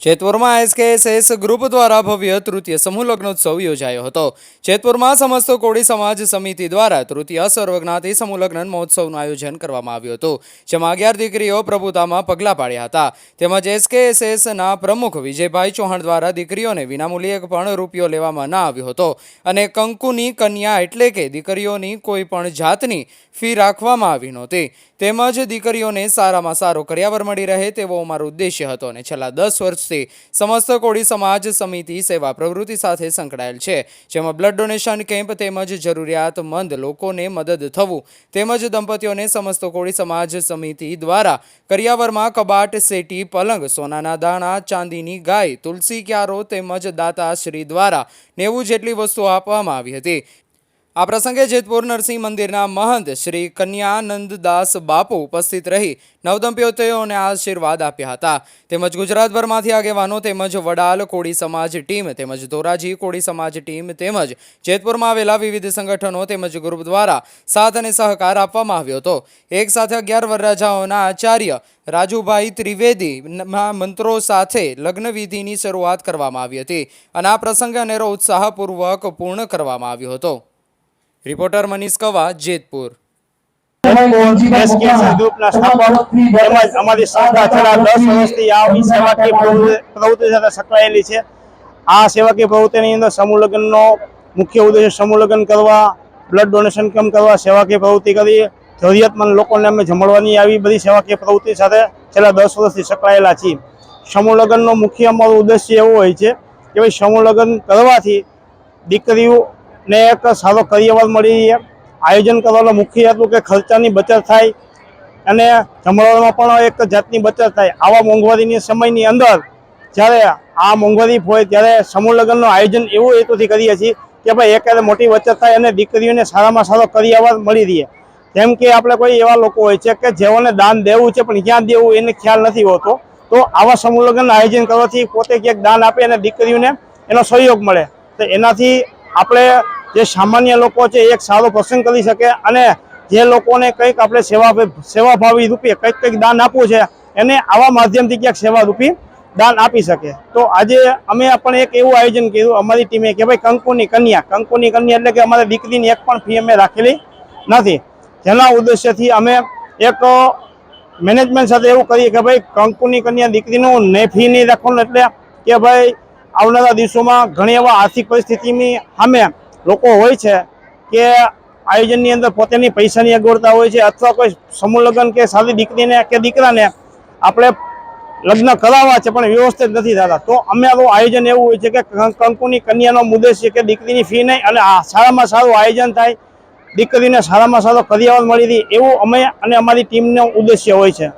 જેતપુરમાં એસકેએસએસ group દ્વારા ભવ્ય તૃતીય સમૂહ લગ્નોત્સવ યોજાયો હતો। જેતપુરમાં સમસ્ત કોળી સમાજ સમિતિ દ્વારા તૃતીય સર્વજ્ઞાતિ સમૂહ લગ્ન મહોત્સવનું આયોજન કરવામાં આવ્યું હતું, જેમાં 11 દીકરીઓ પ્રભુતામાં પગલાં પાડ્યા હતા। તેમજ એસકેએસએસના પ્રમુખ વિજયભાઈ ચૌહાણ દ્વારા દીકરીઓને વિનામૂલ્યે એક પણ રૂપિયો લેવામાં ન આવ્યો હતો અને કંકુની કન્યા એટલે કે દીકરીઓની કોઈ પણ જાતની ફી રાખવામાં આવી નહોતી। તેમજ દીકરીઓને સારામાં સારો કરિયાવર મળી રહે તેવો અમારો ઉદ્દેશ્ય હતો અને છેલ્લા 10 વર્ષથી સમસ્ત કોળી સમાજ સમિતિ સેવા પ્રવૃત્તિ સાથે સંકળાયેલ છે, જેમાં બ્લડ ડોનેશન કેમ્પ તેમજ જરૂરિયાતમંદ લોકોને મદદ થવું તેમજ દંપતીઓને સમસ્ત કોળી સમાજ સમિતિ દ્વારા કરિયાવરમાં કબાટ, સેટી, પલંગ, સોનાના દાણા, ચાંદીની ગાય, તુલસી ક્યારો તેમજ દાતાશ્રી દ્વારા 90 જેટલી વસ્તુઓ આપવામાં આવી હતી। આ પ્રસંગે જેતપુર નરસિંહ મંદિરના મહંત શ્રી કન્યાનંદદાસ બાપુ ઉપસ્થિત રહી નવદંપતીઓને આશીર્વાદ આપ્યા હતા। તેમજ ગુજરાતભરમાંથી આગેવાનો તેમજ વડાલ કોળી સમાજ ટીમ તેમજ ધોરાજી કોળી સમાજ ટીમ તેમજ જેતપુરમાં આવેલા વિવિધ સંગઠનો તેમજ ગ્રુપ દ્વારા સાથ અને સહકાર આપવામાં આવ્યો હતો। એક સાથે 11 વરરાજાઓના આચાર્ય રાજુભાઈ ત્રિવેદીના મંત્રો સાથે લગ્ન વિધિની શરૂઆત કરવામાં આવી હતી અને આ પ્રસંગે અનેરો ઉત્સાહપૂર્વક પૂર્ણ કરવામાં આવ્યો હતો। રિપોર્ટર મનીષ કવા, જેતપુર। એસકેએસએસ ગ્રુપના સ્થાપક તેમજ અમારી સંસ્થા છેલ્લા 10 વર્ષથી આ સેવાકીય પ્રવૃત્તિ સાથે સંકળાયેલી છે। આ સેવાકીય પ્રવૃત્તિની અંદર સમૂહ લગ્નનો મુખ્ય ઉદ્દેશ સમૂહ લગ્ન કરવા, બ્લડ ડોનેશન કેમ્પ કરવા, સેવાકીય પ્રવૃત્તિ કરી, જરૂરિયાતમંદ લોકોને અમે જમાડવાની આવી બધી સેવાકીય પ્રવૃત્તિ સાથે છેલ્લા 10 વર્ષથી સંકળાયેલા છીએ। સમૂહ લગ્નનો મુખ્ય અમારો ઉદ્દેશ્ય એવો હોય છે કે ભાઈ સમૂહ લગ્ન કરવાથી દીકરીઓને એક સારો કરિયાવર મળી રહે, આયોજન કરવાનો મુખ્ય હેતુ કે ખર્ચાની બચત થાય અને જમણવારમાં પણ એક જાતની બચત થાય। આવા મોંઘવારીની સમયની અંદર જ્યારે આ મોંઘવારી હોય ત્યારે સમૂહ લગ્નનું આયોજન એવું હેતુથી કરીએ છીએ કે ભાઈ એક મોટી બચત થાય અને દીકરીઓને સારામાં સારો કરિયાવર મળી રહે। જેમ કે આપણે કોઈ એવા લોકો હોય છે કે જેઓને દાન દેવું છે પણ ક્યાં દેવું એને ખ્યાલ નથી હોતો, તો આવા સમૂહ લગ્નનું આયોજન કરવાથી પોતે ક્યાંક દાન આપે અને દીકરીઓને એનો સહયોગ મળે, તો એનાથી આપણે જે સામાન્ય લોકો છે એક સારો પ્રસંગ કરી શકે અને જે લોકોને કંઈક આપણે સેવાભાવી રૂપે કંઈક દાન આપવું છે એને આવા માધ્યમથી ક્યાંક સેવા રૂપી દાન આપી શકે। તો આજે અમે પણ એક એવું આયોજન કર્યું અમારી ટીમે કે ભાઈ કંકુની કન્યા એટલે કે અમારી દીકરીની એક પણ ફી અમે રાખેલી નથી, જેના ઉદ્દેશ્યથી અમે એક મેનેજમેન્ટ સાથે એવું કરીએ કે ભાઈ કંકુની કન્યા દીકરીનું ફી નહીં રાખવાનું, એટલે કે ભાઈ આવનારા દિવસોમાં ઘણી એવા આર્થિક પરિસ્થિતિની સામે લોકો હોય છે કે આયોજનની અંદર પોતાની પૈસાની અગવડતા હોય છે અથવા કોઈ સમૂહ લગ્ન કે સાદી દીકરીને કે દીકરાને આપણે લગ્ન કરાવવા છે પણ વ્યવસ્થિત નથી થતા, તો અમારું આયોજન એવું હોય છે કે કંકુની કન્યાનો ઉદ્દેશ છે કે દીકરીની ફી નહીં અને સારામાં સારું આયોજન થાય, દીકરીને સારામાં સારો કરિયાવર મળી રહે, એવું અમે અને અમારી ટીમનો ઉદ્દેશ્ય હોય છે।